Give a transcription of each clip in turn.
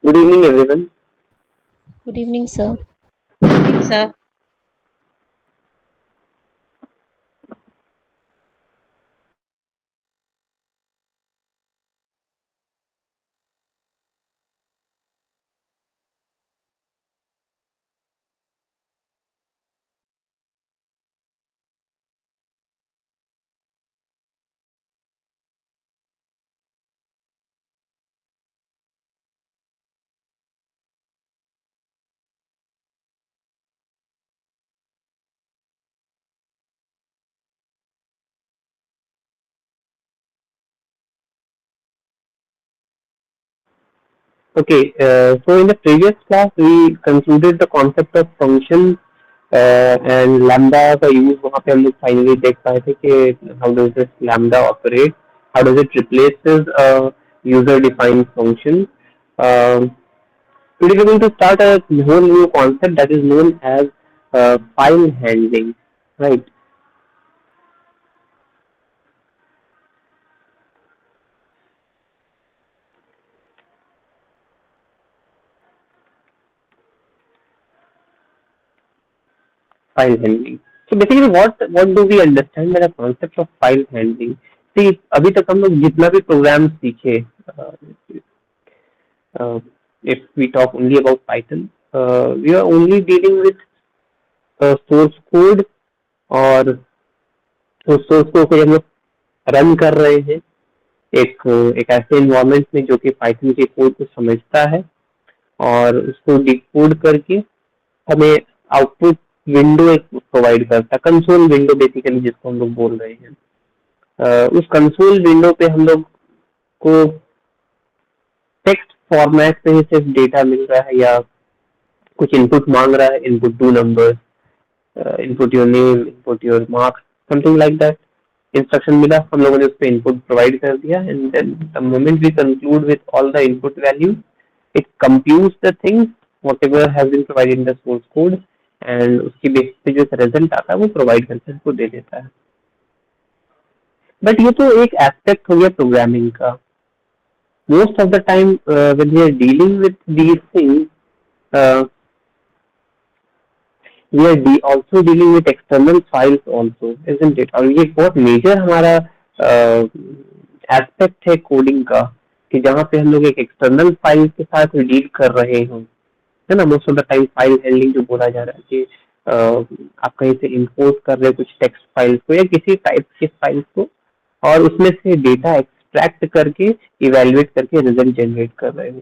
Good evening, everyone. Good evening, sir. Evening, sir. So in the previous class, we concluded the concept of function and lambda का use वहाँ पे हम लोग finally देख पाए थे कि how does this lambda operate, how does it replaces a user defined function. Um Today we're going to start a whole new concept that is known as file handling, right? File handling. So basically, what do we understand by the concept of file handling? See, अभी तक हम लोग जितना भी programme सीखे, uh, if we talk only about Python, we are only dealing with source code और उस source code को हम लोग रन कर रहे हैं एक एक ऐसे इन्वायरमेंट में जो कि पाइथन के कोड को समझता है और उसको डिकोड करके हमें आउटपुट विंडो एक प्रोवाइड करता है, कंसोल विंडो बेसिकली जिसको हम लोग बोल रहे हैं। उस कंसोल विंडो पे हम लोग को टेक्स्ट फॉर्मेट पे ही सिर्फ डेटा मिल रहा है या कुछ इनपुट मांग रहा है, input 2 numbers, input your name, input your marks, something like that. Instruction मिला, हम लोगों ने उस पर इनपुट प्रोवाइड कर दिया and then the moment we conclude with all the input values, it computes the things whatever has been provided in the source code and उसकी basis पे जो रिजल्ट आता है वो प्रोवाइड करके उसको दे देता है। बट ये तो एक एस्पेक्ट हो गया प्रोग्रामिंग का। Most of the time when we are dealing with these things, uh, we are also dealing with external files also, isn't it? और ये बहुत मेजर हमारा एस्पेक्ट है कोडिंग का कि जहाँ पे हम लोग एक एक्सटर्नल फाइल के साथ डील कर रहे हों, है ना। Most of the time file handling जो बोला जा रहा है कि आप कहीं से इंपोर्ट कर रहे हो कुछ टेक्स्ट फाइल्स को या किसी टाइप के फाइल्स को और उसमें से डेटा एक्सट्रैक्ट करके इवेल्युएट करके रिजल्ट जनरेट कर रहे हो।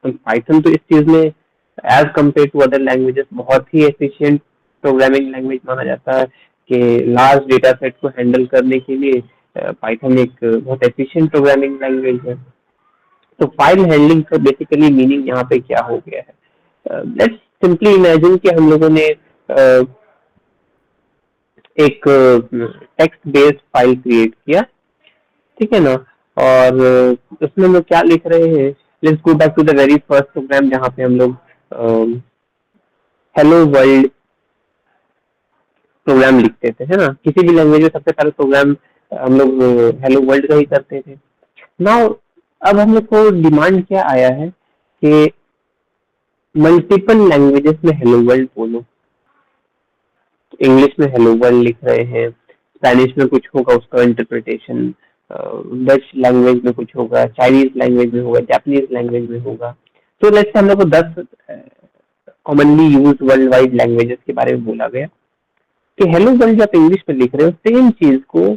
पाइथन तो इस चीज में as compare to other languages बहुत ही एफिशिएंट प्रोग्रामिंग लैंग्वेज माना जाता है कि लार्ज डेटा सेट को हैंडल करने के लिए पाइथन एक बहुत एफिशिएंट प्रोग्रामिंग लैंग्वेज है। तो फाइल हैंडलिंग का बेसिकली मीनिंग यहाँ पे क्या हो गया है? लेट्स सिंपली इमेजिन कि हम लोगों ने एक टेक्स्ट बेस्ड फाइल क्रिएट किया, ठीक है ना, और उसमें हम लोग क्या लिख रहे हैं? Let's go back to the very first program जहाँ पे हम लोग हेलो वर्ल्ड प्रोग्राम लिखते थे, है ना। किसी भी लैंग्वेज में सबसे पहले प्रोग्राम हम लोग हेलो वर्ल्ड का ही करते थे। नाउ अब हम लोग को डिमांड क्या आया है कि मल्टीपल लैंग्वेजेस में हेलो वर्ल्ड बोलो। इंग्लिश में हेलो वर्ल्ड लिख रहे हैं, स्पेनिश में कुछ होगा उसका इंटरप्रिटेशन, डच लैंग्वेज में कुछ होगा, चाइनीज लैंग्वेज में होगा, जापानीज लैंग्वेज में होगा। तो लेट्स से हम लोग को 10 commonly use world wide languages के बारे में बोला गया कि हेलो वर्ल्ड जब इंग्लिश में लिख रहे हो सेम चीज को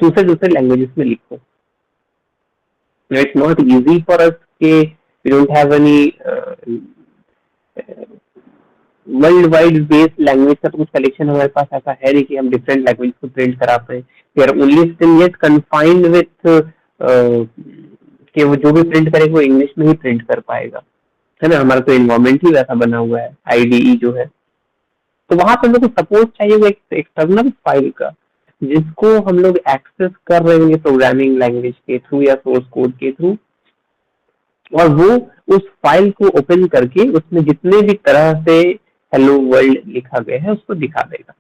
दूसरे दूसरे लैंग्वेजेस में लिखो। It's not easy for us के we don't have any world wide based language का तो कुछ कलेक्शन हमारे पास ऐसा है नहीं कि हम डिफरेंट लैंग्वेज को प्रिंट करा पाए। We are only still yet confined with कि वो जो भी प्रिंट करेगा वो इंग्लिश में ही प्रिंट कर पाएगा, है ना। हमारा तो इन्वायरमेंट ही वैसा बना हुआ है, आईडीई जो है। तो वहां पर हम लोग को सपोर्ट चाहिए वो एक एक्सटर्नल फाइल का जिसको हम लोग एक्सेस कर रहे होंगे प्रोग्रामिंग लैंग्वेज के थ्रू या सोर्स कोड के थ्रू, और वो उस फाइल को ओपन करके उसमें जितने भी तरह से हेलो वर्ल्ड लिखा गया है उसको दिखा देगा।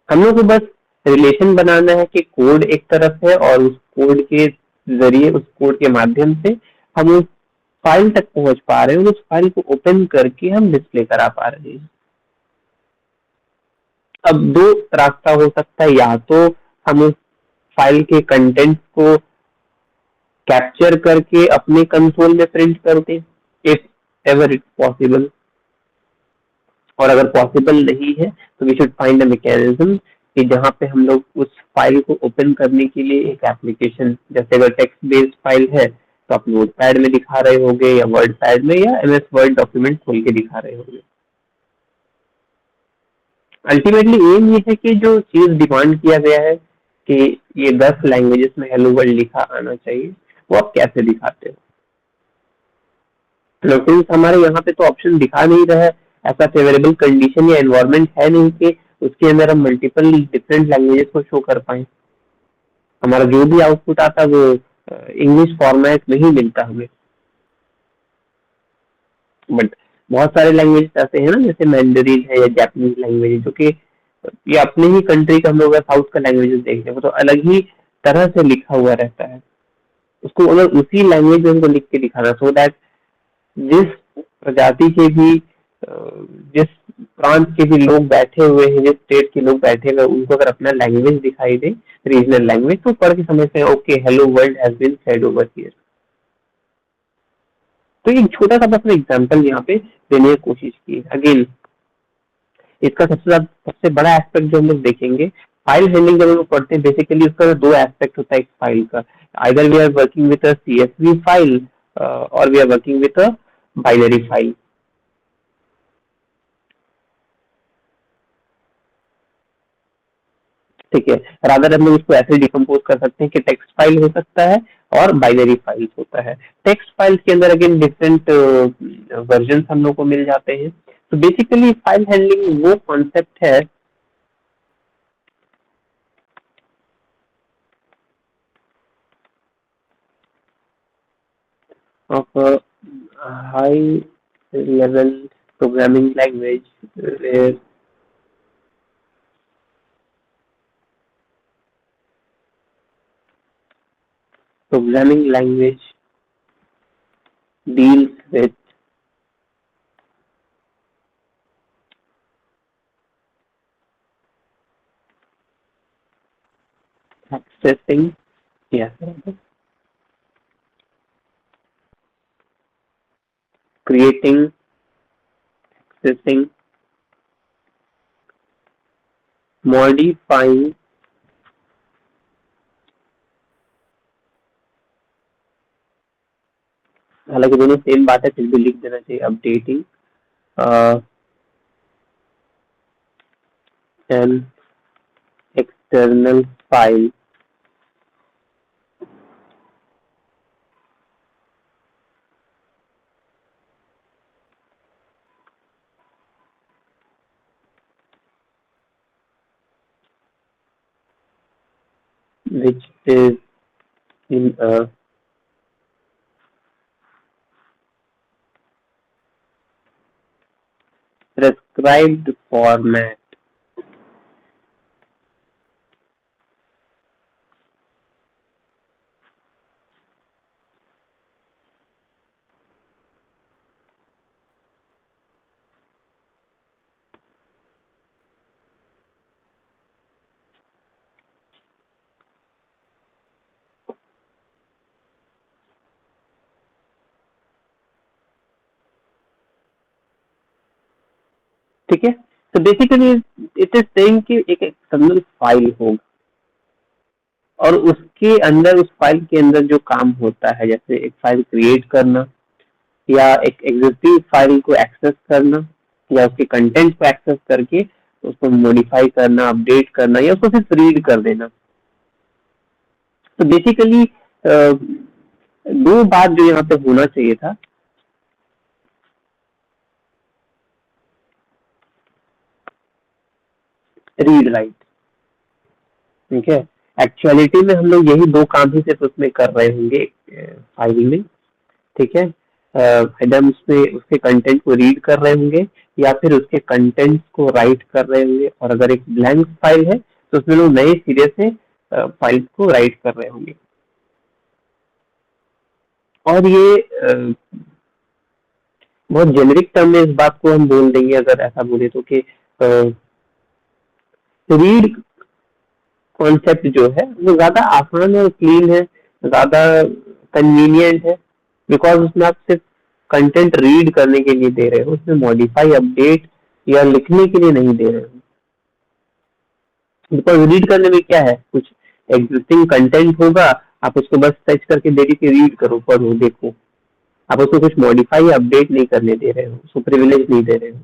हम लोग को बस रिलेशन बनाना है कि कोड एक तरफ है और उस कोड के जरिए, उस कोड के माध्यम से हम उस फाइल तक पहुंच पा रहे हैं और उस फाइल को ओपन करके हम डिस्प्ले करा पा रहे हैं। अब दो रास्ता हो सकता है, या तो हम उस फाइल के कंटेंट को कैप्चर करके अपने कंसोल में प्रिंट कर दें, इफ एवर इट पॉसिबल, और अगर पॉसिबल नहीं है तो we should find a mechanism कि जहां पे हम लोग उस फाइल को ओपन करने के लिए एक एप्लीकेशन, जैसे अगर टेक्स्ट बेस्ड फाइल है तो आप नोटपैड में दिखा रहे होंगे या वर्ड पैड में या एमएस वर्ड डॉक्यूमेंट खोल के दिखा रहे होंगे। अल्टीमेटली एम ये है कि जो चीज डिमांड किया गया है कि ये 10 लैंग्वेजेस में हेलो वर्ल्ड लिखा आना चाहिए, वो आप कैसे दिखाते हो? सिंस हमारे यहाँ पे तो ऑप्शन दिखा नहीं रहा है, ऐसा फेवरेबल कंडीशन या एनवायरनमेंट है नहीं कि उसके अंदर हम मल्टीपल डिफरेंट लैंग्वेजेस को शो कर पाए। हमारा जो भी आउटपुट आता है वो इंग्लिश फॉर्मेट में ही मिलता हमें। बट बहुत सारे लैंग्वेज ऐसे हैं ना, जैसे मैंडरीन है या जापानीज लैंग्वेज, जो कि ये अपने ही कंट्री का हम लोग साउथ का लैंग्वेजेस देखते हैं तो अलग ही तरह से लिखा हुआ रहता है। उसको अगर उसी लैंग्वेज में उनको लिख के दिखाना, सो दैट जिस प्रजाति के भी जिस प्रांत के भी लोग बैठे हुए हैं, जिस स्टेट के लोग बैठे हुए हैं, उनको अगर अपना लैंग्वेज दिखाई दे, रीजनल लैंग्वेज, तो पढ़ के समझते हैं okay hello world has been said over here. तो एक छोटा सा बस एग्जांपल यहाँ पे देने की कोशिश की। अगेन इसका सबसे बड़ा एस्पेक्ट जो हम लोग देखेंगे, फाइल हैंडलिंग जब हम लोग पढ़ते हैं, बेसिकली उसका दो एस्पेक्ट होता है एक फाइल का। Either we are working with a CSV file और we are working with a binary file. ठीक है, रादर हम लोग इसको ऐसे डिकम्पोज कर सकते हैं कि टेक्स्ट फाइल हो सकता है और बाइनरी फाइल्स होता है। टेक्स्ट फाइल्स के अंदर अगेन डिफरेंट वर्जन हम लोग को मिल जाते हैं। तो बेसिकली फाइल हैंडलिंग वो कॉन्सेप्ट है of a high level programming language where programming language deals with accessing, yeah, creating, accessing, modifying, हालांकि दोनों सेम बात है फिर भी लिख देना चाहिए, updating an external file which is in a prescribed format. ठीक है, तो बेसिकली इट इज सेइंग कि एक एक्सटर्नल फाइल होगा और उसके अंदर, उस फाइल के अंदर जो काम होता है, जैसे एक फाइल क्रिएट करना या एक एग्जिस्टिंग फाइल को एक्सेस करना या उसके कंटेंट को एक्सेस करके उसको मॉडिफाई करना, अपडेट करना या उसको सिर्फ रीड कर देना। तो बेसिकली दो बात जो यहाँ पे होना चाहिए था, रीड राइट। ठीक है, एक्चुअलिटी में हम लोग यही दो काम ही सिर्फ उसमें कर रहे होंगे फाइल में। ठीक है, हम उसमें उसके कंटेंट को रीड कर रहे होंगे या फिर उसके कंटेंट को राइट कर रहे होंगे, और अगर एक ब्लैंक फाइल है तो उसमें लोग नए सिरे से फाइल को राइट कर रहे होंगे। और ये बहुत जेनरिक टर्म में इस बात को हम बोल देंगे अगर ऐसा बोले तो कि रीड कॉन्सेप्ट जो है वो ज्यादा आसान और क्लीन है, ज्यादा कन्वीनियंट है, बिकॉज उसमें आप सिर्फ कंटेंट रीड करने के लिए दे रहे हो, उसमें मॉडिफाई अपडेट या लिखने के लिए नहीं दे रहे हो। बिकॉज रीड करने में क्या है, कुछ एग्जिस्टिंग कंटेंट होगा, आप उसको बस सर्च करके दे दीजिए रीड करो, पढ़ो, देखो। आप उसको कुछ मॉडिफाई अपडेट नहीं करने दे रहे हो, उसको प्रिविलेज नहीं दे रहे हो।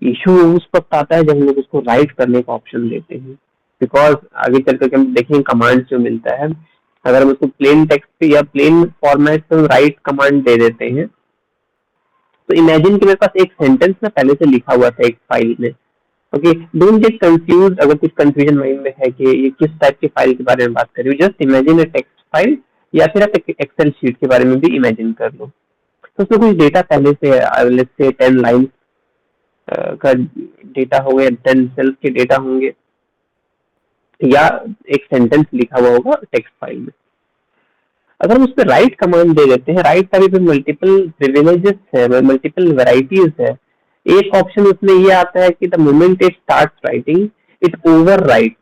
इशू उस वक्त आता है जब हम लोग उसको राइट करने का ऑप्शन देते हैं, बिकॉज आगे चल करके हम देखेंगे कमांड जो मिलता है, अगर हम उसको प्लेन टेक्स्ट या प्लेन फॉर्मेट में राइट कमांड दे देते हैं, तो इमेजिन कि मेरे पास एक सेंटेंस ना पहले से लिखा हुआ था एक फाइल में। ओके, डोंट गेट कंफ्यूज अगर कुछ कंफ्यूजन माइंड में है कि ये किस टाइप की फाइल के बारे में बात कर रही हूँ। Just imagine a text file, या फिर आप एक एक्सेल शीट के बारे में भी इमेजिन कर लो। तो उसमें कुछ डेटा पहले से, लेट्स से 10 लाइन का डेटा हो गया, 10 सेल्स के डेटा होंगे, या एक सेंटेंस लिखा हुआ होगा टेक्स्ट फाइल में। अगर हम उस पर राइट कमांड दे देते हैं, राइट का भी मल्टीपल प्रिविलेजेस है, मल्टीपल वेराइटीज है। एक ऑप्शन उसमें ये आता है कि the moment it start writing it over right.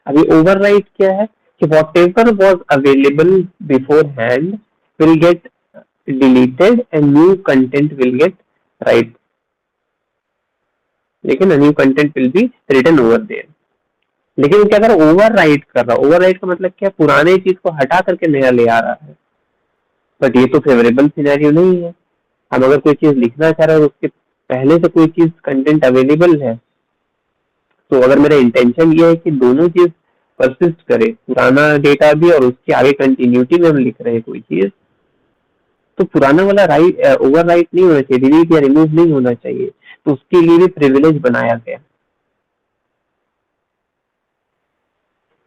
अभी ओवर राइट क्या है कि what ever was available before hand will get deleted and new content will get right, लेकिन a new content will be written over there। लेकिन क्या अगर over right कर रहा, ओवर राइट का मतलब क्या, पुराने चीज को हटा करके नया ले आ रहा है। बट ये तो फेवरेबल सिनेरियो नहीं है। हम अगर कोई चीज लिखना चाह रहे हैं और उसके पहले से कोई चीज कंटेंट अवेलेबल है, तो अगर मेरा इंटेंशन ये है कि दोनों चीज परसिस्ट करे, पुराना डेटा भी और उसके आगे कंटिन्यूटी में हम लिख रहे हैं कोई चीज, तो पुराना वाला राइट ओवर राइट नहीं होना चाहिए, डिलीट या रिमूव नहीं होना चाहिए। तो उसके लिए भी प्रिविलेज बनाया गया।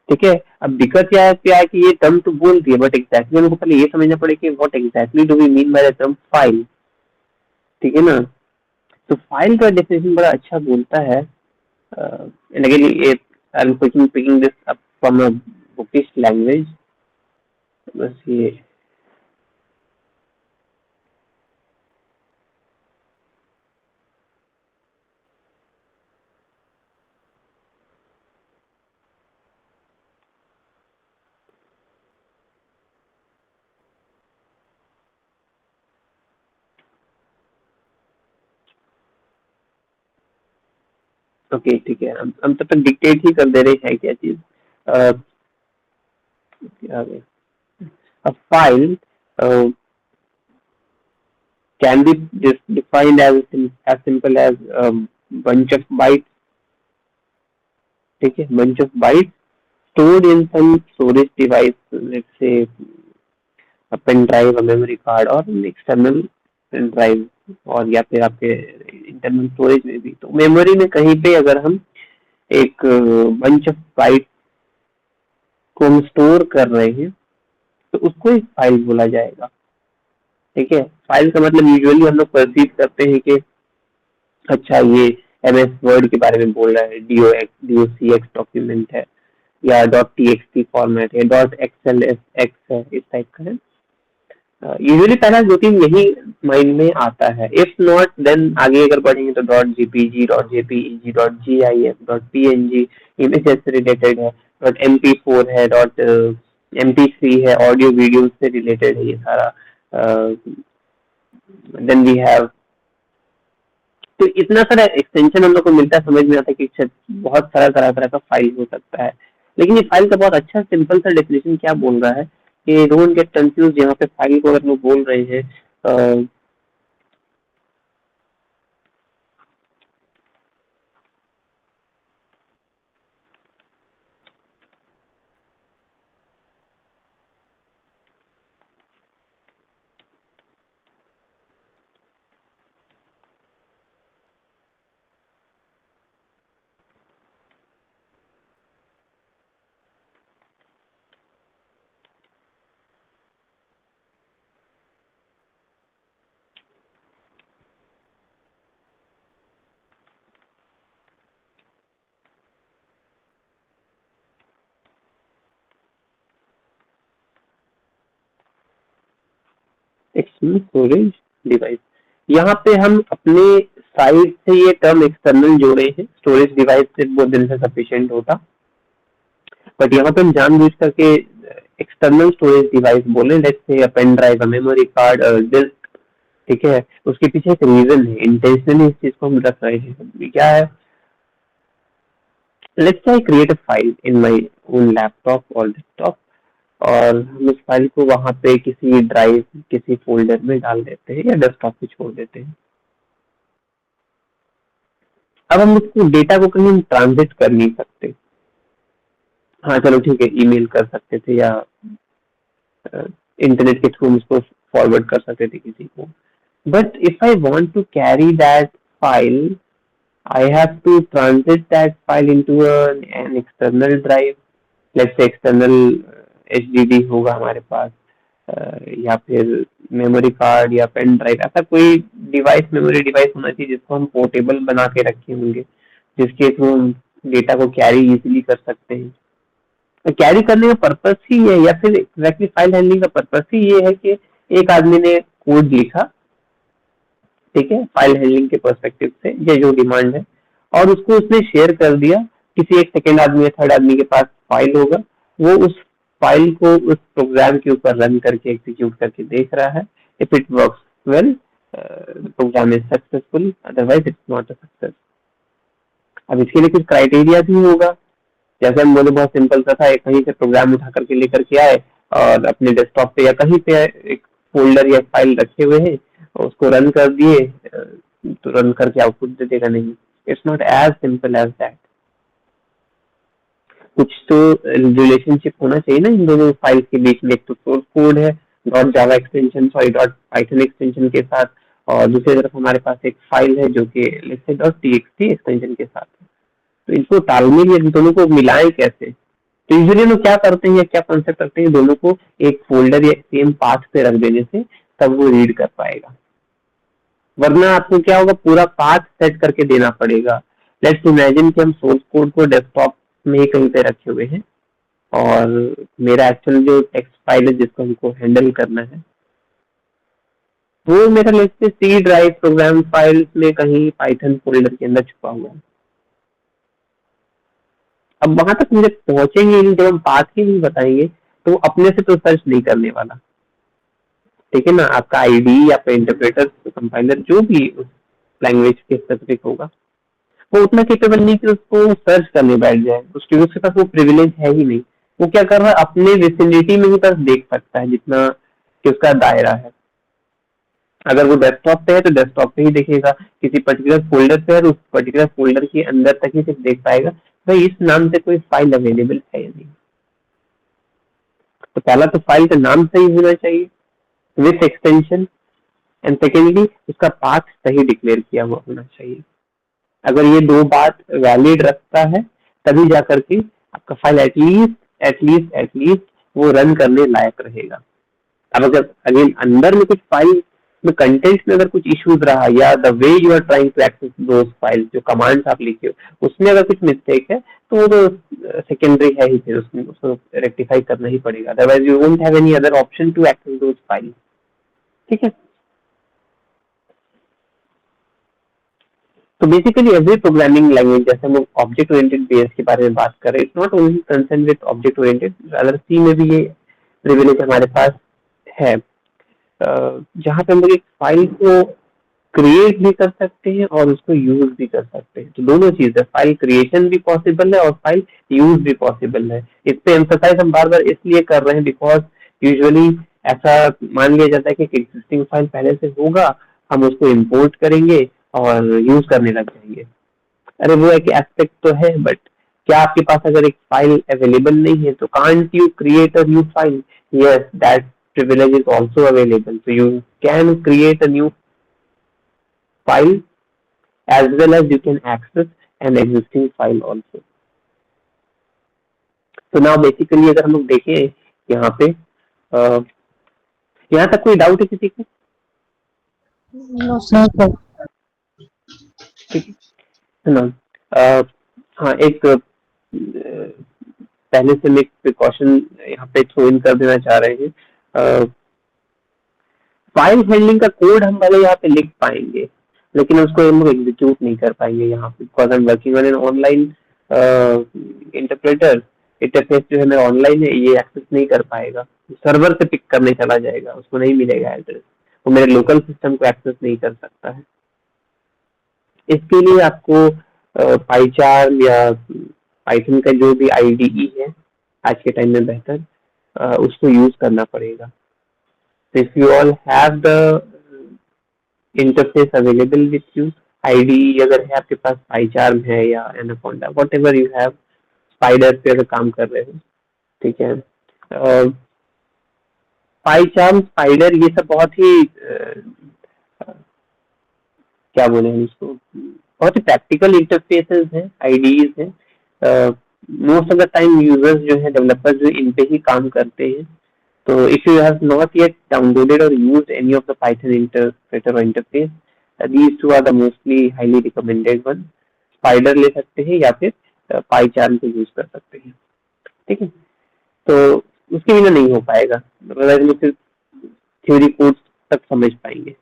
ठीक है, अब दिक्कत क्या है कि ये टर्म तो बोल दिए, बट एग्जैक्टली हमको पहले ये समझना पड़ेगा कि what exactly do we mean by the term file. ठीक है ना। तो फाइल का डेफिनेशन बड़ा अच्छा बोलता है, एंड अगेन ये I am picking this up from a bookish language. बस ये ओके, ठीक है, हम तब तक डिक्टेट ही कर दे रहे हैं क्या चीज। a file can be defined as simple as a bunch of bytes। ठीक है, bunch of bytes stored in some storage device, let's say a pen drive, a memory card और an external pen drive, और या फिर आपके internal storage में भी। तो मेमोरी में कहीं पे अगर हम एक बंच ऑफ बाइट को हम स्टोर कर रहे हैं, तो उसको एक फाइल बोला जाएगा। ठीक है, फाइल का मतलब यूजुअली हम लोग परसीव करते हैं कि अच्छा ये एमएस वर्ड के बारे में बोल रहा है, डीओसीएक्स डॉक्यूमेंट है, या डॉट टीएक्सटी फॉर्मेट है, डॉट एक्सएल एक्स है, इस टाइप का है। यूजुअली पहला दो तीन यही माइंड में आता है। इफ नॉट देन आगे अगर बढ़ेंगे तो dot GPG, dot JPEG, dot GIF, dot PNG images से रिलेटेड है, डॉट एमपी4 है, डॉट एमपी3 है, ऑडियो वीडियो से रिलेटेड है ये सारा। देन वी हैव, तो इतना सारा एक्सटेंशन हम लोग को मिलता है, समझ में आता है कि अच्छा बहुत सारा तरह तरह का फाइल हो सकता है। लेकिन ये फाइल का बहुत अच्छा सिंपल सा डेफिनेशन क्या बोल रहा है कि डोंट गेट कंफ्यूज। यहाँ पे फाइल को अगर लोग बोल रहे हैं एक्सटर्नल स्टोरेज डिवाइस, यहाँ पे हम अपने साइड से ये टर्म एक्सटर्नल जोड़े हैं, स्टोरेज डिवाइस से बहुत दिन से सफिशिएंट होता, बट यहाँ पे हम जानबूझ करके एक्सटर्नल स्टोरेज डिवाइस बोले, let's say a pen drive, a memory card, disk, ठीक है। उसके पीछे एक रीजन है, इंटेंशनली इस चीज को हम रख रहे हैं। क्या है, let's say I create a file in my own laptop और डेस्कटॉप, और हम उस फाइल को वहां पे किसी ड्राइव, किसी फोल्डर में डाल देते हैं या डेस्कटॉप पे छोड़ देते हैं। अब हम उसको डेटा को कहीं ट्रांजिट कर नहीं सकते। हाँ चलो ठीक है, ईमेल कर सकते थे या इंटरनेट के थ्रू हम उसको फॉरवर्ड कर सकते थे किसी को, but if I want to carry that file, I have to transit that file into an external drive, let's say external HDD होगा हमारे पास, या फिर मेमोरी कार्ड या पेन ड्राइव, ऐसा कोई डिवाइस, मेमोरी डिवाइस होना चाहिए जिसको हम पोर्टेबल बना के रखे होंगे, जिसके थ्रू हम डेटा को कैरी इजीली कर सकते हैं। तो कैरी करने का पर्पस ही है, या फिर एग्जैक्टली फाइल हैंडलिंग का पर्पस ही ये है कि एक आदमी ने कोड लिखा, ठीक है, फाइल हैंडलिंग के पर्सपेक्टिव से ये जो डिमांड है, और उसको उसने शेयर कर दिया किसी एक सेकेंड आदमी या थर्ड आदमी के पास फाइल होगा, वो उस फाइल को उस प्रोग्राम के ऊपर रन करके एग्जीक्यूट करके देख रहा है। If it works well, program is successful, otherwise it's not a success. अब इसके लिए कुछ क्राइटेरिया भी होगा, जैसे हम बोले बहुत सिंपल सा था, कहीं से प्रोग्राम उठा करके लेकर के आए और अपने डेस्कटॉप पे या कहीं पे एक फोल्डर या फाइल रखे हुए हैं, उसको रन कर दिए, तो रन करके आउटपुट दे देगा, नहीं, it's not as simple as that. कुछ तो रिलेशनशिप होना चाहिए ना इन दोनों फाइल्स के बीच में, एक तो सोर्स कोड है डॉट जावा extension, sorry dot Python extension के साथ, और दूसरी तरफ हमारे पास एक फाइल है जो कि let's say dot TXT extension के साथ है। तो इनको तालमेल, इन दोनों को मिलाएं कैसे? तो यूजुअली लोग क्या करते हैं या क्या कॉन्सेप्ट रखते हैं, दोनों को एक फोल्डर या सेम पाथ पे रख देने से तब वो रीड कर पाएगा, वरना आपको क्या होगा, पूरा पाथ सेट करके देना पड़ेगा। लेट्स इमेजिन कि हम सोर्स कोड को डेस्कटॉप में ही कहीं पे रखे हुए हैं, और मेरा एक्चुअल जो टेक्स्ट फाइल है जिसको हमको हैंडल करना है, वो मेरा let's say C drive program files में कहीं पाइथन फोल्डर के अंदर छुपा हुआ है। अब वहां तक मुझे पहुंचेंगे नहीं, जब हम पाथ ही नहीं बताएंगे तो वो अपने से तो सर्च नहीं करने वाला, ठीक है ना। आपका आईडी, आपका इंटरप्रेटर, कंपाइलर, जो भी उस लैंग्वेज के स्पेसिफिक होगा, वो उतना केपेबल नहीं कि उसको सर्च करने बैठ जाए, उसके पास वो प्रिविलेज है ही नहीं। वो क्या कर रहा है, अपने विसिनिटी में ही बस देख सकता है जितना कि उसका दायरा है। अगर वो डेस्कटॉप पे है तो डेस्कटॉप पे ही देखेगा, किसी पर्टिकुलर फोल्डर पे है तो उस पर्टिकुलर फोल्डर के अंदर तक ही सिर्फ देख पाएगा, भाई इस नाम से कोई फाइल अवेलेबल है या नहीं। तो पहला तो फाइल का नाम सही होना चाहिए विथ एक्सटेंशन, एंड सेकेंडली उसका पाथ सही डिक्लेयर किया हुआ होना चाहिए। अगर ये दो बात वैलिड रखता है तभी जाकर के आपका फाइल एटलीस्ट वो रन करने लायक रहेगा। अब अगर अगेन अंदर में कुछ फाइल में कंटेंट में अगर कुछ इश्यूज रहा, या the way you are trying to access those files, जो कमांड्स आप लिखे हो उसमें अगर कुछ मिस्टेक है, तो वो तो सेकेंडरी है ही, फिर उसमें उसको रेक्टिफाई करना ही पड़ेगा, otherwise you won't have any other option to access those files, ठीक है। तो बेसिकली एवरी प्रोग्रामिंग लैंग्वेज, जैसे हम ऑब्जेक्ट ओरिएंटेड बेस के बारे में बात कर रहे हैं, it's not only concern with object oriented, other C में भी ये प्रिविलेज हमारे पास है, जहाँ पे हम लोग एक फाइल को क्रिएट भी कर सकते हैं और उसको यूज भी कर सकते हैं। तो दोनों चीज है, फाइल क्रिएशन भी पॉसिबल है और फाइल यूज भी पॉसिबल है। इस पे एम्फसाइज हम बार बार इसलिए कर रहे हैं बिकॉज यूजुअली ऐसा मान लिया जाता है कि एग्जिस्टिंग फाइल पहले से होगा, हम उसको इम्पोर्ट करेंगे और यूज करने लग जाएंगे। अरे वो एक एस्पेक्ट तो है, बट क्या आपके पास अगर एक फाइल अवेलेबल नहीं है तो can't you create a new file? Yes, that privilege is also available, so you can create a new file as well as you can access an existing file also. So now basically अगर हम लोग देखें यहाँ पे, यहाँ तक कोई doubt है किसी को? No, sir. ठीक है ना। हाँ, एक पहले से मैं एक प्रिकॉशन यहाँ पे थ्रो इन कर देना चाह रहे हैं। फाइल हैंडलिंग का कोड हम भले यहाँ पे लिख पाएंगे, लेकिन उसको हम लोग एग्जीक्यूट नहीं कर पाएंगे यहाँ पे, because I am working on an online interpreter. Interface जो है मेरा ऑनलाइन है, ये एक्सेस नहीं कर पाएगा, सर्वर से पिक करने चला जाएगा, उसको नहीं मिलेगा एड्रेस, वो मेरे लोकल सिस्टम को एक्सेस नहीं कर सकता है। इसके लिए आपको पाइचार्म या पाइथन का जो भी आईडीई है आज के टाइम में बेहतर, उसको यूज करना पड़ेगा। So if you all have the interface available with you, IDE अगर है आपके पास, पाइचार्म है या anaconda, whatever you have, spider पे अगर काम कर रहे हो, ठीक है, पाइचार्म, स्पाइडर, ये सब बहुत ही क्या बोले हम इसको, बहुत ही प्रैक्टिकल इंटरफेसेस हैं, आईडीज हैं। Most of the time users जो है, डेवलपर्स जो इन पे ही काम करते हैं। So if you have not yet downloaded or used any of the Python interpreter or interface, these two are the mostly highly recommended one. Spider ले सकते हैं या फिर PyCharm को यूज कर सकते हैं, ठीक है। तो उसके बिना नहीं हो पाएगा, मतलब सिर्फ थ्योरी कोड तक समझ पाएंगे।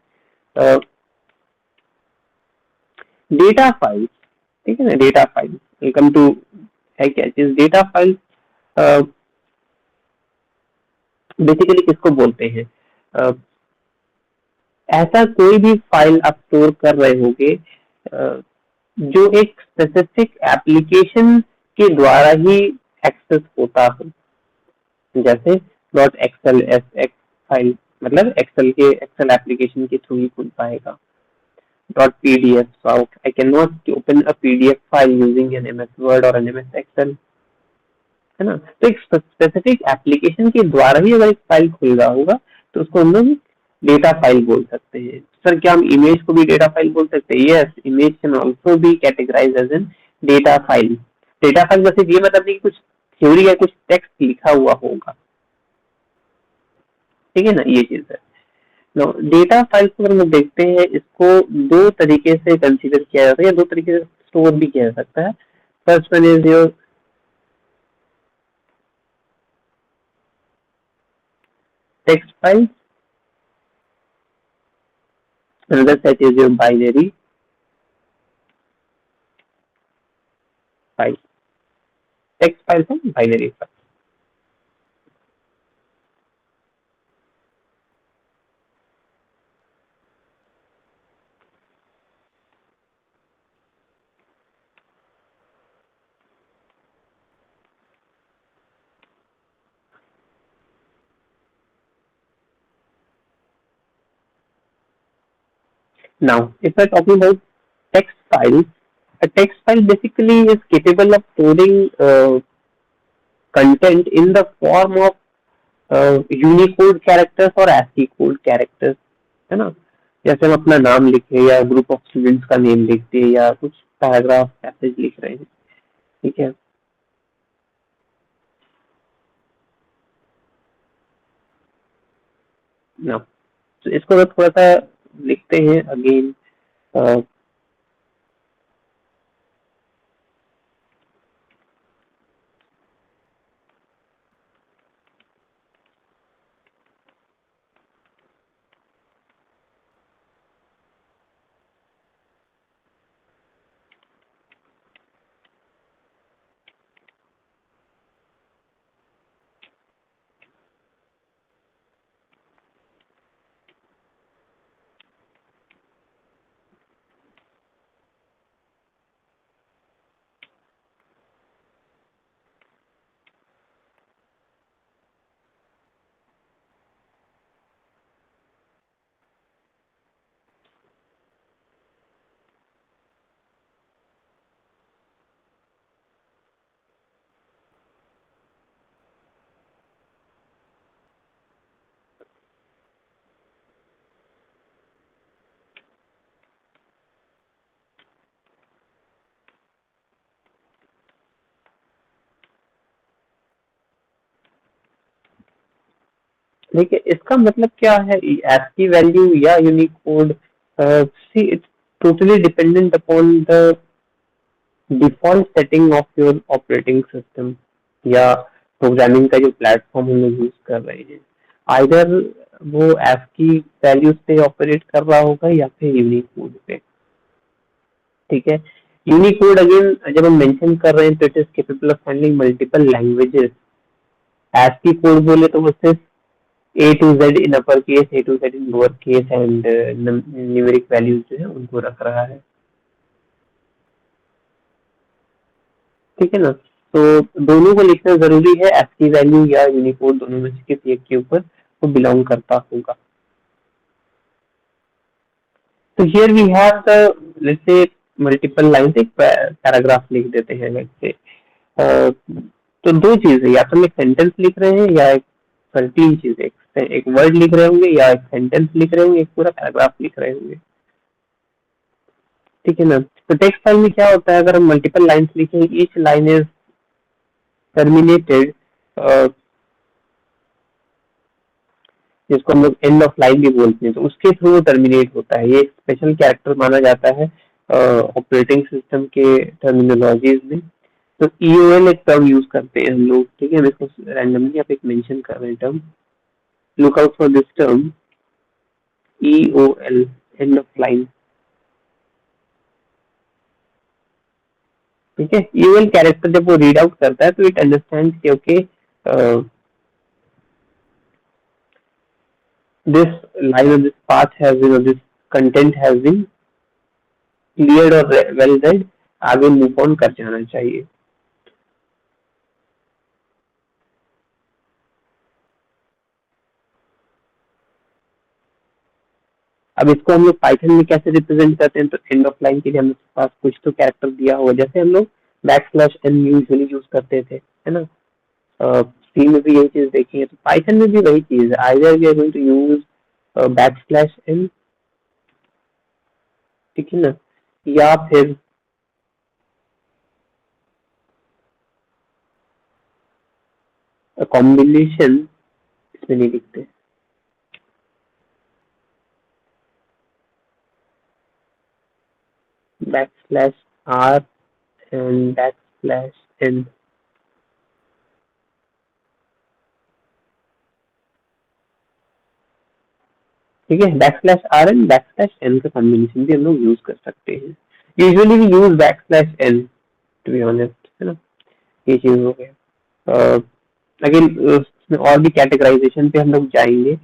डेटा फाइल, ठीक है ना, डेटा फाइल, वेलकम टू, है क्या चीज डेटा फाइल? बेसिकली किसको बोलते हैं? ऐसा कोई भी फाइल आप स्टोर कर रहे होगे जो एक स्पेसिफिक एप्लीकेशन के द्वारा ही एक्सेस होता हो, जैसे डॉट एक्सएल एसएक्स फाइल, मतलब एक्सेल एप्लीकेशन के थ्रू ही खुल पाएगा। Dot PDF, I can not open a PDF file using an MS Word और एन एमएस एक्सेल, है ना। तो एक स्पेसिफिक एप्लीकेशन के द्वारा ही अगर एक फाइल खुल रहा होगा तो उसको हम लोग डेटा फाइल बोल सकते हैं। सर क्या हम इमेज को भी डेटा फाइल बोल सकते हैं? Yes, image can also be categorised as an data file. Data file बस ये मतलब नहीं कि कुछ थ्योरी या कुछ टेक्स्ट लिखा हुआ होगा, ठीक है ना, ये चीज है। डेटा फाइल को अगर हम देखते हैं, इसको दो तरीके से कंसीडर किया जाता है, या दो तरीके से स्टोर भी किया जा सकता है। First one is your text file, another set is your binary file, text files and binary files. Now, if we're talking about text files, a text file basically is capable of storing content in the form of Unicode characters or ASCII code characters, है ना। जैसे हम अपना नाम लिखे या group of students का name लिखते हैं या कुछ पैराग्राफ पैसेज लिख रहे हैं, ठीक है। ना तो इसको थोड़ा सा लिखते हैं अगेन। देखिए इसका मतलब क्या है, ASCII वैल्यू या Unicode, see it's totally dependent upon the default setting of your operating system या प्रोग्रामिंग का जो प्लेटफॉर्म हम लोग यूज कर रहे हैं। आइदर वो ASCII वैल्यूज पे ऑपरेट कर रहा होगा या फिर यूनिकोड पे। ठीक है, यूनिकोड अगेन जब हम मेंशन कर रहे हैं तो it is capable of handling multiple languages. ASCII code बोले तो वो सिर्फ A to Z in upper case, A to Z in lower case and numeric values जो है उनको रख रहा है। ठीक है ना, तो दोनों को लिखना जरूरी है, ASCII वैल्यू या यूनिकोड दोनों में से किसी एक के ऊपर वो बिलोंग करता होगा। तो here we have the let's say multiple lines, एक पैराग्राफ लिख देते हैं लेट्स से। तो दो चीज है, या तो हम एक सेंटेंस लिख रहे हैं या एक तीन चीजें, एक वर्ड लिख रहे होंगे या एक सेंटेंस लिख रहे होंगे, एक पूरा पैराग्राफ लिख रहे होंगे। ठीक है ना, तो टेक्स्ट फाइल में क्या होता है, अगर हम मल्टीपल लाइंस लिखें, ईच लाइन इज टर्मिनेटेड, जिसको हम लोग एंड ऑफ लाइन भी बोलते हैं, तो उसके थ्रू टर्मिनेट होता है। ये एक स्पेशल कैरेक्टर माना जाता है ऑपरेटिंग सिस्टम के टर्मिनोलॉजीज में। तो EOL एक टर्म यूज करते हैं हम लोग। ठीक है, हम इसको रैंडमली आप एक मेंशन कर रहे हैं term, look out for this term EOL, end of line. ठीक है, EOL कैरेक्टर जब वो रीड आउट करता है तो इट अंडरस्टैंड्स कि okay this line or this path has been, or this content has been cleared or well read, आगे move on कर जाना चाहिए। अब इसको हम लोग पाइथन में कैसे रिप्रेजेंट करते हैं, तो एंड ऑफ लाइन के लिए हमारे पास कुछ तो कैरेक्टर दिया हुआ, जैसे हम लोग \n यूजुअली यूज करते थे, है ना। सी में भी यही चीज देखी है, तो पाइथन में भी वही चीज है, either we are going to use \n, ठीक है ना, या फिर कॉम्बिनेशन, इसमें नहीं लिखते, \r and \n। ठीक है, \r and \n का कॉम्बिनेशन भी हम लोग यूज कर सकते हैं। Usually we use \n to be honest, है ना। ये चीज हो गया। अगेन उसमें और भी कैटेगराइजेशन पे हम लोग जाएंगे।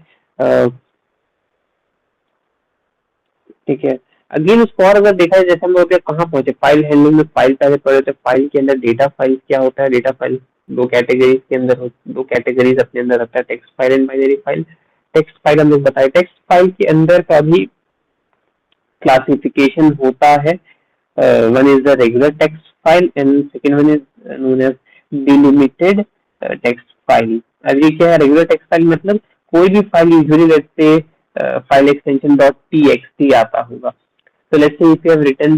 ठीक है, अगेन उसको और अगर देखा जाए, जैसे हम लोग कहाँ पहुंचे, फाइल हैंडलिंग में फाइल पहले पढ़े थे, फाइल के अंदर डेटा फाइल क्या होता है, डेटा फाइल दो कैटेगरीज के अंदर, दो कैटेगरीज अपने अंदर रखता है, text file and binary file. Text file हम लोग बताए, टेक्स्ट फाइल के अंदर का भी क्लासिफिकेशन होता है। One is the regular text file and second one is known as delimited text file. अब ये क्या है, रेगुलर टेक्स्ट फाइल मतलब कोई भी file usually let's say file extension .txt आता होगा। So let's say if you have written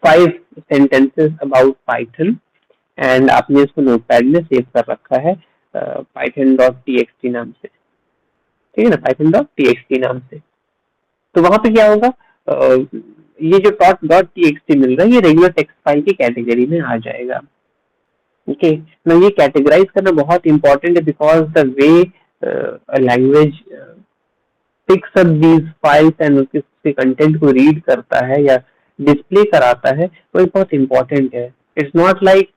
5 sentences about Python and आपने इसको नोटपैड में सेव कर रखा है python.txt नाम से, ठीक है ना, python.txt नाम से। तो वहां पे क्या होगा, ये जो .txt मिल रहा है, ये रेगुलर टेक्स्ट फाइल की कैटेगरी में आ जाएगा। ओके, ना ये कैटेगराइज करना बहुत इंपॉर्टेंट है, because the way language picks up these files and उसके कंटेंट को रीड करता है या डिस्प्ले कराता है, वो बहुत इंपॉर्टेंट है। इट्स नॉट लाइक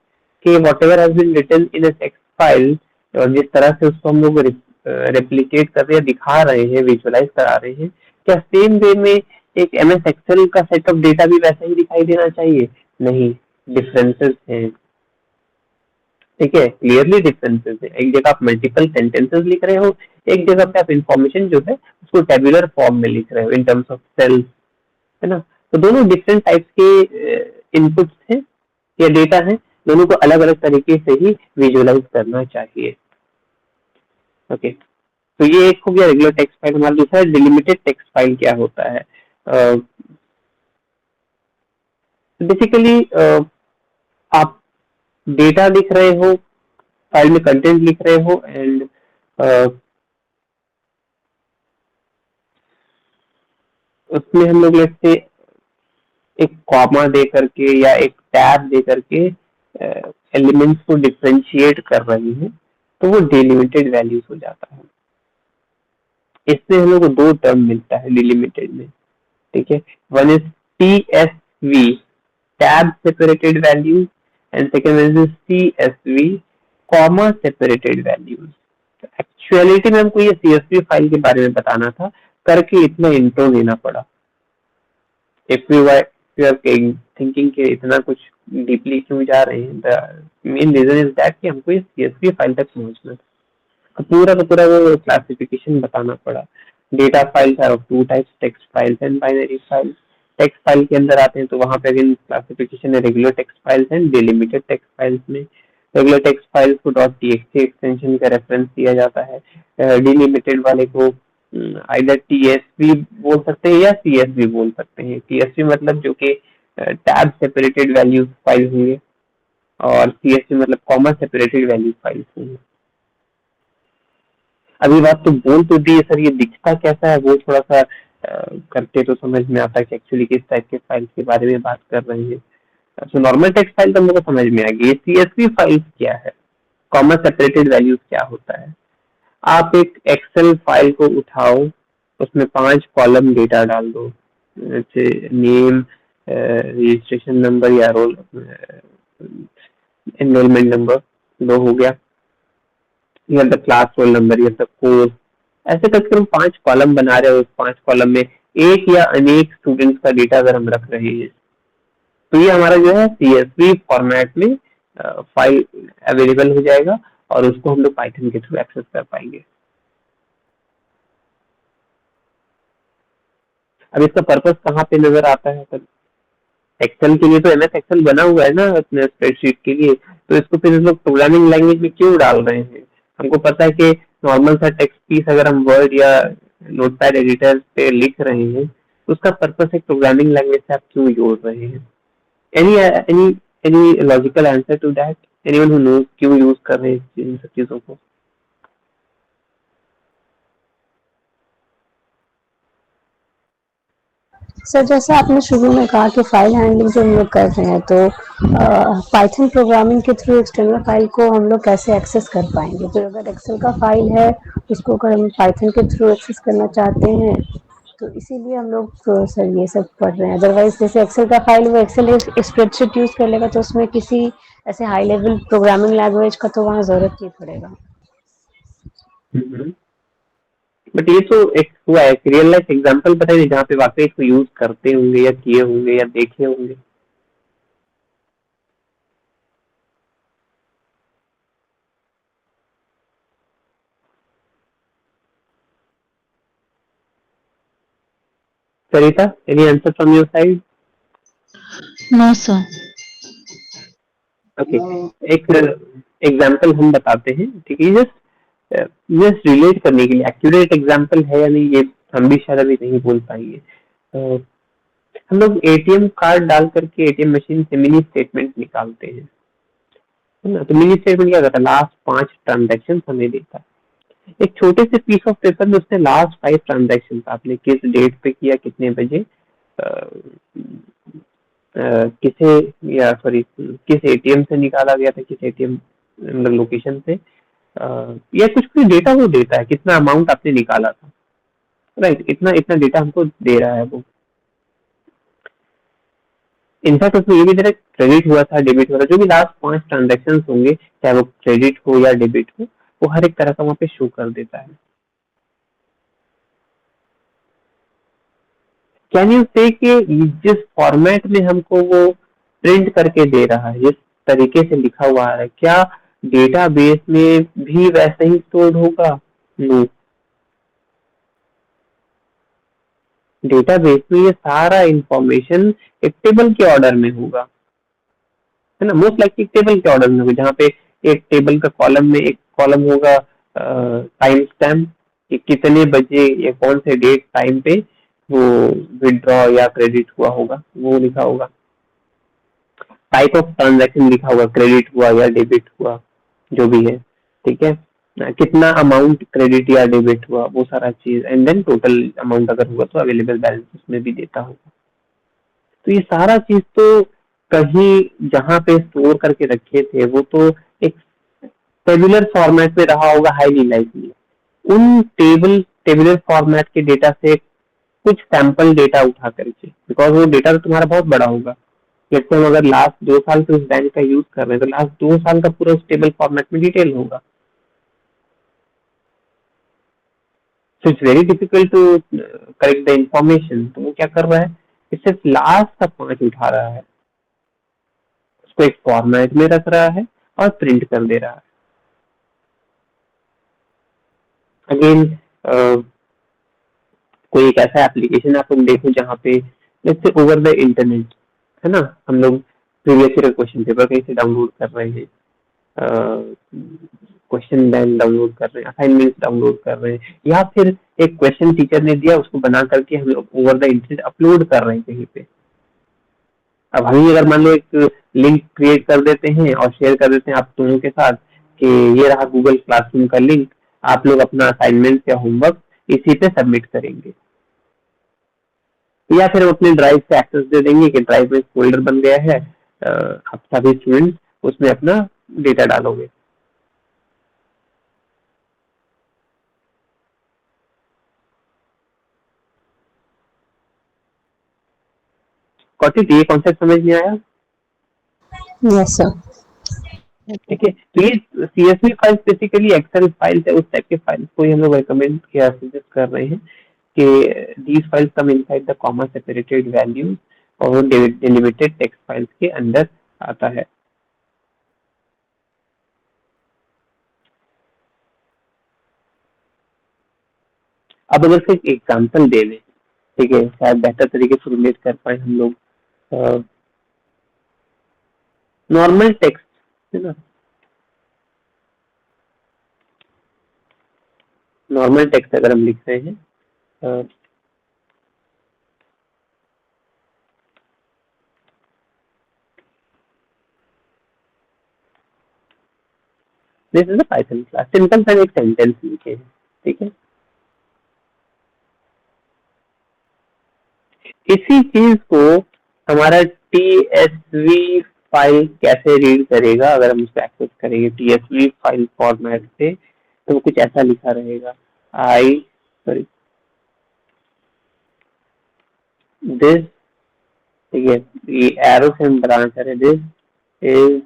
कि whatever has been written in a text file, और जिस तरह से उसको हम लोग रेप्लिकेट कर रहे हैं, दिखा रहे हैं, विजुअलाइज करा रहे हैं, क्या सेम वे में एक MS एक्सेल का सेट ऑफ डेटा भी वैसा ही दिखाई देना चाहिए? नहीं, डिफरेंसेस हैं। ठीक है, क्लियरली डिफरेंसेस है। एक जगह आप मल्टीपल सेंटेंसेस लिख रहे हो, एक जगह पे आप इंफॉर्मेशन जो है उसको टेबुलर फॉर्म में लिख रहे हो इन टर्म्स ऑफ सेल्स, है ना। तो दोनों डिफरेंट टाइप्स के इनपुट्स हैं या डेटा है, दोनों को अलग अलग तरीके से ही विजुअलाइज करना चाहिए। ओके, तो ये एक हो गया रेगुलर टेक्स्ट फाइल। हमारा दूसरा डिलिमिटेड टेक्स्ट फाइल क्या होता है। बेसिकली आप डेटा लिख रहे हो, फाइल में कंटेंट लिख रहे हो, एंड उसमें हम लोग लेट्स से एक कॉमा दे करके या एक टैब दे करके एलिमेंट्स को डिफरेंशिएट कर रहे हैं। तो वो डिलिमिटेड वैल्यूज हो जाता है। इससे हम लोग को दो टर्म मिलता है डिलिमिटेड में, ठीक है। One is TSV, tab separated values, and second one is CSV, comma separated values. Actuality में हमको ये CSV फाइल के बारे में बताना था, करके इतना इंट्रो देना पड़ा। इफ यू आर थिंकिंग कि इतना कुछ डीपली क्यों जा रहे हैं, the main reason is that कि हमको ये CSV फाइल तक पहुंचना था। पूरा का पूरा वो क्लासिफिकेशन बताना पड़ा। Data files are of two types, text files and binary files. Text file के अंदर आते हैं तो वहां पे अगेन क्लासिफिकेशन है regular text files and delimited text files में। रेगुलर टेक्स्ट फाइल्स को .txt एक्सटेंशन का रेफरेंस दिया जाता है। डिलिमिटेड वाले को आइदर TSV बोल सकते हैं या CSV बोल सकते हैं। TSV मतलब जो कि टैब सेपरेटेड वैल्यूज फाइल होंगे, और CSV मतलब कॉमा सेपरेटेड वैल्यूज फाइल्स होंगे। अभी बात तो बोल तो दी सर, ये दिखता कैसा है वो थोड़ा सा करते तो समझ में आता है कि एक्चुअली किस टाइप के फाइल के बारे में बात कर रहे हैं। तो नॉर्मल टेक्स्ट फाइल तो मेरे को समझ में आ गई। CSV फाइल्स क्या है, कॉमा सेपरेटेड वैल्यूज क्या होता है। आप एक एक्सेल फाइल को उठाओ, उसमें 5 कॉलम डेटा डाल दो, जैसे नेम, रजिस्ट्रेशन नंबर या रोल एनरोलमेंट नंबर, 2 हो गया, या द क्लास रोल नंबर या द कोर्स। ऐसे करके हम 5 कॉलम बना रहे हो। उस 5 कॉलम में एक या अनेक स्टूडेंट्स का डेटा अगर हम रख रहे हैं, तो ये हमारा जो है CSV फॉर्मेट में फाइल अवेलेबल हो जाएगा, और उसको हम लोग पाइथन के थ्रू एक्सेस कर पाएंगे। अब इसका पर्पस कहाँ पे नजर आता है सर? एक्सेल के लिए तो MS एक्सेल बना हुआ है ना अपने स्प्रेडशीट के लिए, तो इसको फिर लोग प्रोग्रामिंग लैंग्वेज में क्यों डाल रहे हैं? हमको पता है कि नॉर्मल सा टेक्स्ट पीस अगर हम वर्ड या नोटपैड एडिटर पे लिख रहे हैं, तो उसका पर्पस एक प्रोग्रामिंग लैंग्वेज से आप क्यों जोड़ रहे हैं? Any logical answer to that? Anyone who knows क्यों यूज कर रहे हैं इन सब चीजों को? सर जैसा आपने शुरू में कहा कि फाइल हैंडलिंग जो हम लोग कर रहे हैं, तो पाइथन प्रोग्रामिंग के थ्रू एक्सटर्नल फाइल को हम लोग कैसे एक्सेस कर पाएंगे? तो अगर एक्सेल का फाइल है, उसको अगर हम पाइथन के थ्रू एक्सेस करना चाहते हैं, तो इसीलिए हम लोग तो सर ये सब पढ़ रहे हैं। अदरवाइज जैसे एक्सेल का फाइल, वो एक्सेल स्प्रेडशीट यूज कर लेगा, तो उसमें किसी ऐसे हाई लेवल प्रोग्रामिंग लैंग्वेज का तो वहाँ जरूरत नहीं पड़ेगा। बट ये तो एक हुआ है, रियल लाइफ एग्जांपल बताइए जहाँ पे वाकई इसको यूज करते होंगे या किए होंगे या देखे होंगे। Sarita, any answer from your side? No sir. Okay, एक एग्जांपल हम बताते हैं, ठीक है? जस्ट रिलेट करने के लिए, एक्यूरेट एग्जांपल है या नहीं ये हम भी शायद अभी नहीं बोल पाएंगे। हम लोग ATM कार्ड डाल करके ATM मशीन से मिनी स्टेटमेंट निकालते हैं, है ना? तो मिनी स्टेटमेंट क्या करता है? लास्ट 5 ट्रांजेक्शन हमें देता है। एक छोटे से पीस ऑफ पेपर में उसने लास्ट 5 ट्रांजेक्शन आपने किस डेट पे किया, कितने बजे, किसे या सॉरी किस ATM से निकाला गया था, किस ATM मतलब लोकेशन से, या कुछ भी डेटा वो देता है, कितना अमाउंट आपने निकाला था, राइट? इतना इतना डेटा हमको दे रहा है वो। इनफैक्ट उसमें ये भी दे रहा है क्रेडिट हुआ था, डेबिट हुआ था, जो भी लास्ट 5 ट्रांजेक्शन होंगे, चाहे वो क्रेडिट हो या डेबिट हो, वो हर एक तरह का वहाँ पे शो कर देता है। कैन यू से कि जिस फॉर्मेट में हमको वो प्रिंट करके दे रहा है, जिस तरीके से लिखा हुआ है, क्या डेटाबेस में भी वैसे ही स्टोर होगा? नो, डेटाबेस में ये सारा इंफॉर्मेशन एक टेबल के ऑर्डर में होगा, है ना? मोस्ट लाइकली टेबल के ऑर्डर में होगा, जहाँ पे एक टेबल का कॉलम में एक कॉलम होगा टाइम स्टैम्प कि कितने बजे या कौन से डेट टाइम पे वो विड्रॉ या क्रेडिट हुआ होगा, वो लिखा होगा। टाइप ऑफ ट्रांजैक्शन लिखा हुआ, क्रेडिट हुआ या डेबिट हुआ, जो भी है, ठीक है? कितना अमाउंट क्रेडिट या डेबिट हुआ, वो सारा चीज, एंड देन टोटल अमाउंट अगर हुआ तो अवेलेबल बैलेंस उसमें भी देता होगा। तो ये सारा चीज तो कहीं जहाँ पे स्टोर करके रखे थे, वो तो एक टेबुलर फॉर्मेट में रहा होगा हाईली लाइकली। उन टेबुलर फॉर्मेट के डेटा से कुछ सैंपल डेटा उठा करके, बिकॉज वो डेटा तो तुम्हारा बहुत बड़ा होगा। जैसे हम अगर लास्ट 2 साल से उस बैंक का यूज कर रहे हैं तो लास्ट 2 साल का पूरा उस टेबल फॉर्मेट में डिटेल होगा। So it's very difficult to correct the information. तो वो क्या कर रहा है, इससे लास्ट का 5 उठा रहा है, उसको एक फॉर्मेट में रख रहा है और प्रिंट कर दे रहा है। अगेन कोई एक ऐसा एप्लीकेशन आप लोग देखो जहाँ पे जैसे ओवर द इंटरनेट है ना, हम लोग प्रीवियस ईयर क्वेश्चन पेपर कहीं से डाउनलोड कर रहे हैं, क्वेश्चन बैंक डाउनलोड कर रहे हैं, असाइनमेंट डाउनलोड कर रहे हैं, या फिर एक क्वेश्चन टीचर ने दिया उसको बना करके हम लोग ओवर द इंटरनेट अपलोड कर रहे हैं कहीं पे। अब हम अगर मान लो एक लिंक क्रिएट कर देते हैं और शेयर कर देते हैं आप दोनों के साथ कि ये रहा गूगल क्लासरूम का लिंक, आप लोग अपना असाइनमेंट या होमवर्क इसी पे सबमिट करेंगे, या फिर हम अपने ड्राइव से एक्सेस दे देंगे कि ड्राइव में फोल्डर बन गया है, आप सभी स्टूडेंट उसमें अपना डेटा डालोगे। कौशिक ये कॉन्सेप्ट समझ में आया? Yes sir. ठीक है, तो ये CSV files basically Excel files है, उस टाइप के फाइल्स को ही हम लोग रिकमेंड किया सजेस्ट कर रहे हैं कि these files come inside the comma separated values और डिलिमिटेड टेक्स्ट फाइल्स के अंदर आता है। अब अगर सिर्फ एग्जाम्पल दे दें, ठीक है, शायद बेहतर तरीके से रिलेट कर पाए हम लोग। नॉर्मल टेक्स्ट है ना, नॉर्मल टेक्स्ट अगर हम लिख रहे हैं, this is a Python class, simple सा एक सेंटेंस लिखे हैं, ठीक है। इसी चीज को हमारा TSV फाइल कैसे रीड करेगा, अगर हम उसको एक्सेस करेंगे TSV फाइल फॉर्मेट से, तो वो कुछ ऐसा लिखा रहेगा, आई सॉरी दिस, ठीक है, ये एरो से हम बनाना चाह रहे हैं, दिस इज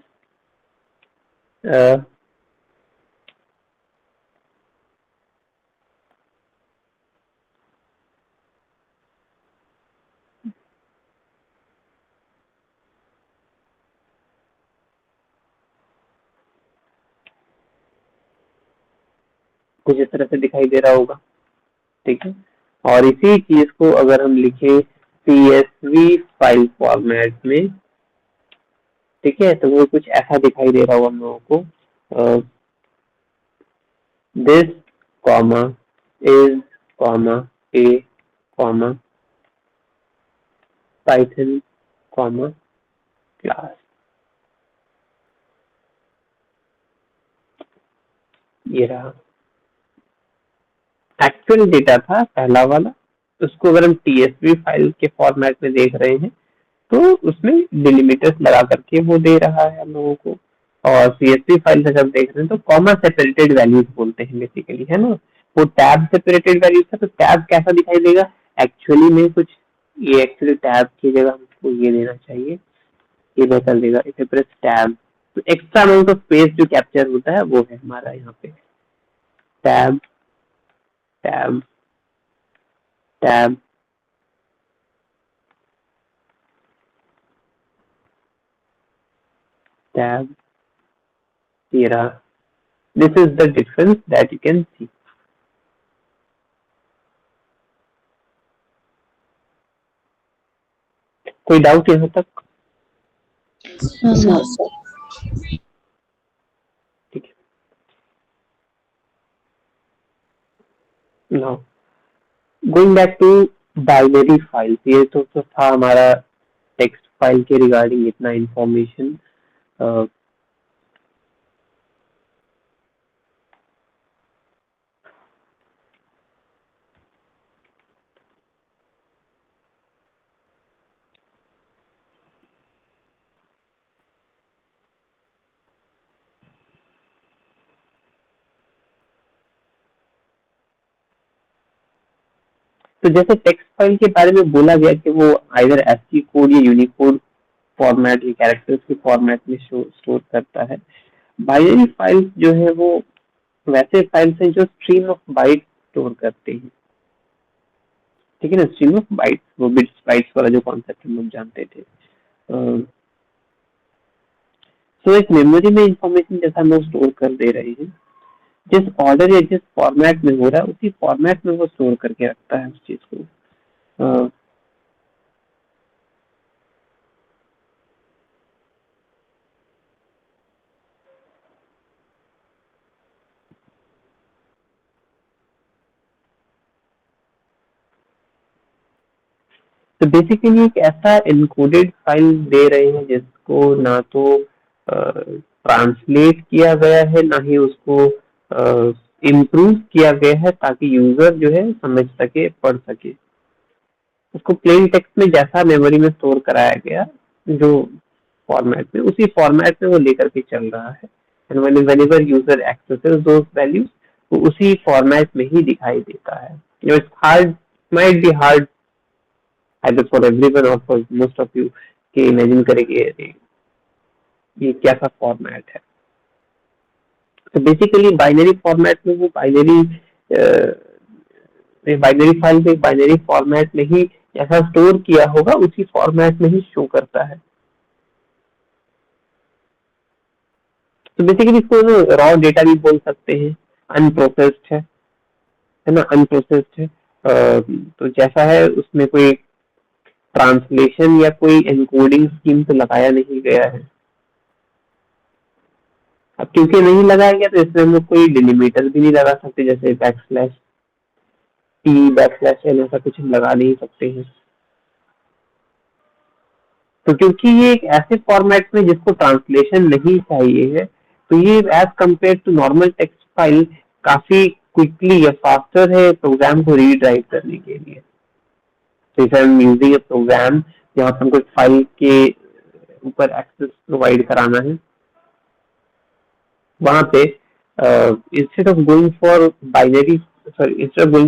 कुछ इस तरह से दिखाई दे रहा होगा, ठीक है। और इसी चीज को अगर हम लिखे CSV फाइल फॉर्मेट में, ठीक है, तो वो कुछ ऐसा दिखाई दे रहा होगा हम लोगों को, this comma is comma a comma Python comma class, ये रहा एक्चुअल डेटा था पहला वाला। उसको अगर हम TSV फाइल के फॉर्मेट में देख रहे हैं तो उसमें डिलिमिटर्स लगा करके वो दे रहा है हम लोगों को, और CSV फाइल से जब देख रहे हैं तो कॉमा सेपरेटेड वैल्यूज बोलते हैं बेसिकली, है ना। वो टैब सेपरेटेड वैल्यूज था, तो टैब कैसा दिखाई देगा एक्चुअली में कुछ, ये एक्चुअली टैब की जगह हमको ये देना चाहिए, ये बेहतर देगा, इसे प्रेस टैब, तो एक्स्ट्रा अमाउंट ऑफ स्पेस जो कैप्चर होता है वो है हमारा यहाँ पे टैब टैब टैब, टैब, ये रहा। This is the difference that you can see. कोई डाउट यहाँ तक? No, नो sir. सर। ठीक है, now going back to binary files, ये तो था हमारा टेक्स्ट फाइल के रिगार्डिंग इतना इंफॉर्मेशन। तो जैसे टेक्स्ट फाइल के बारे में बोला गया कि वो आइदर ASCII कोड या यूनिकोड फॉर्मेट या कैरेक्टर्स के फॉर्मेट में स्टोर करता है। बाइनरी फाइल्स जो है वो वैसे फाइल्स हैं जो स्ट्रीम ऑफ बाइट स्टोर करते हैं, ठीक है ना, स्ट्रीम ऑफ बाइट्स, वो बिट्स बाइट्स वाला जो कॉन्सेप्ट हम लोग जानते थे। तो एक मेमोरी में इंफॉर्मेशन जैसा हम लोग स्टोर कर दे रहे हैं, जिस ऑर्डर या जिस फॉर्मेट में हो रहा है उसी फॉर्मेट में वो स्टोर करके रखता है उस चीज को। तो बेसिकली एक ऐसा एन्कोडेड फाइल दे रहे हैं जिसको ना तो ट्रांसलेट किया गया है, ना ही उसको इम्प्रूव किया गया है ताकि यूजर जो है समझ सके, पढ़ सके। उसको प्लेन टेक्स्ट में जैसा मेमोरी में स्टोर कराया गया जो फॉर्मेट में, उसी फॉर्मेट में वो लेकर के चल रहा है। And whenever user axes those values, वो उसी फॉर्मेट में ही दिखाई देता है। It's hard, might be hard either for everyone or for most of you कि इमेजिन करेंगे ये क्या सा फॉर्मेट है। तो बेसिकली बाइनरी फॉर्मेट में वो बाइनरी फाइल में बाइनरी फॉर्मेट में ही जैसा स्टोर किया होगा उसी फॉर्मेट में ही शो करता है। तो बेसिकली इसको रॉ डेटा भी बोल सकते हैं, अनप्रोसेस्ड है ना, अनप्रोसेस्ड है। तो जैसा है उसमें कोई ट्रांसलेशन या कोई एनकोडिंग स्कीम तो लगाया नहीं गया है। अब क्योंकि नहीं लगाया गया तो इसमें हम लोग कोई डिलीमीटर भी नहीं लगा सकते, जैसे बैकस्लैश टी, बैकस्लैश एल, ऐसा कुछ हम लगा नहीं सकते हैं। तो क्योंकि ये एक ऐसे फॉर्मेट में जिसको ट्रांसलेशन नहीं चाहिए है, तो ये as compare to normal text file काफी क्विकली या फास्टर है प्रोग्राम को रीड राइट करने के लिए। तो if I am using a program जहाँ पर हमको फाइल के ऊपर एक्सेस प्रोवाइड कराना है, वहां पे instead of going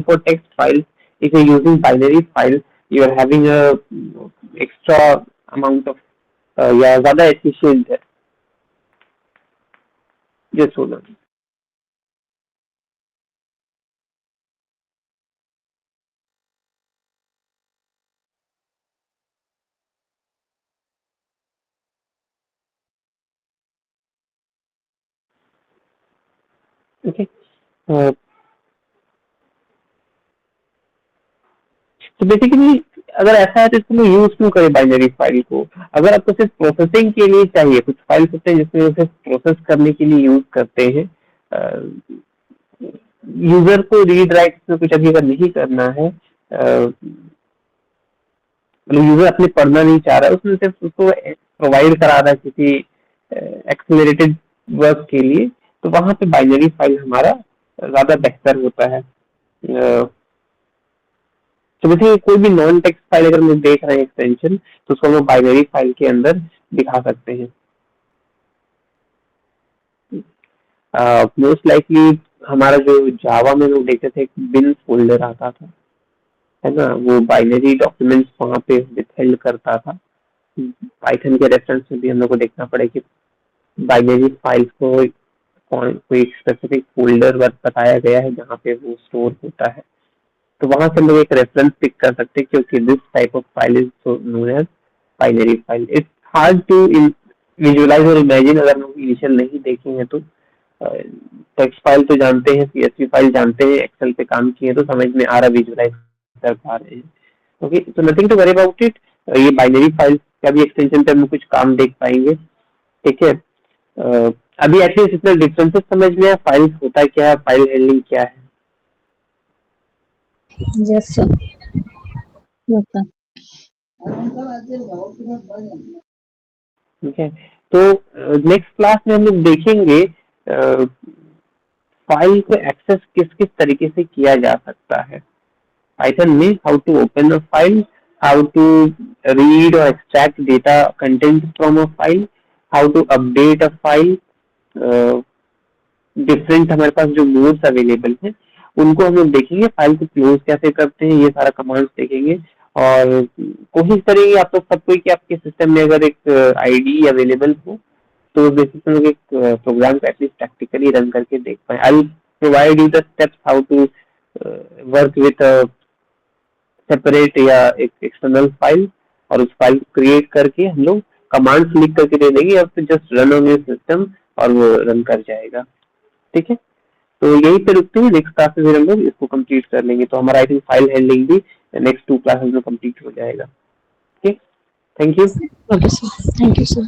for text files, if you're using binary files, you are having a extra amount of या ज्यादा एफिशिएंट है। Just hold on. ओके, तो बेसिकली अगर ऐसा है तो इसको यूज क्यों करें बाइनरी फाइल को? अगर आपको सिर्फ प्रोसेसिंग के लिए चाहिए, कुछ फाइल्स होते हैं जिसमें सिर्फ प्रोसेस करने के लिए यूज करते हैं, यूजर को रीड राइट में कुछ अभी अगर नहीं करना है, मतलब यूजर अपने पढ़ना नहीं चाह रहा है, उसमें सिर्फ उसको प्रोवाइड करा रहा है किसी एक्सेलरेटेड वर्क के लिए, तो वहां पे बाइनरी फाइल हमारा ज्यादा बेहतर होता है। तो वैसे कोई भी नॉन टेक्स्ट फाइल अगर हम देख रहे हैं एक्सटेंशन, तो उसको हम बाइनरी फाइल के अंदर दिखा सकते हैं। मोस्ट लाइकली हमारा जो जावा में लोग देखते थे, बिन फोल्डर आता था, है ना, वो बाइनरी डॉक्यूमेंट्स वहां पे विथहेल्ड करता था। पाइथन के रेफरेंस में भी हम लोग को देखना पड़ेगा कि बाइनरी फाइल्स को कोई स्पेसिफिक फोल्डर बताया गया है जहाँ पे वो स्टोर होता है। तो वहां से हम लोग एक रेफरेंस पिक कर सकते हैं, क्योंकि this type of file is known as binary file. It's hard to visualise और इमेजिन अगर हम लोग इनिशियल नहीं देखेंगे तो। टेक्स्ट फाइल तो जानते हैं, CSV फाइल जानते हैं, एक्सेल पे काम किए तो समझ में आ रहा, विजुअलाइज कर पा रहे हैं। ओके, तो nothing to worry about it. ये बाइनरी फाइल का भी एक्सटेंशन पे हम कुछ काम देख पाएंगे, ठीक है। अभी एटलीस्ट इतना डिफरेंसेस समझ में आया, फाइल्स होता क्या है, फाइल हैंडलिंग क्या है। Yes sir. ठीक है, तो नेक्स्ट क्लास में हम लोग देखेंगे फाइल को एक्सेस किस किस तरीके से किया जा सकता है पाइथन में। How to open a file, how to read और extract data content from a file, how to update a file, different हमारे पास जो मोड्स अवेलेबल हैं, उनको हम लोग देखेंगे, फाइल को क्लोज कैसे करते हैं, ये सारा कमांड्स देखेंगे और कोशिश करेंगे आप लोग सब कोई कि आपके सिस्टम में अगर एक आईडी अवेलेबल हो तो बेसिस हम लोग एक प्रोग्राम को एटलीस्ट प्रैक्टिकली रन करके देख पाए। I will provide you the steps how to work with separate या एक एक्सटर्नल फाइल, और उस फाइल को क्रिएट करके हम लोग कमांड्स लिख करके दे देंगे और फिर just run on your system और वो रन कर जाएगा। ठीक है, तो यही पे रुकते हैं, नेक्स्ट क्लास में फिर हम लोग इसको कंप्लीट कर लेंगे। तो हमारा आई थिंक फाइल हैंडलिंग भी नेक्स्ट 2 क्लासेस में कंप्लीट हो जाएगा। ठीक, thank you. Okay, sir. Thank you, sir.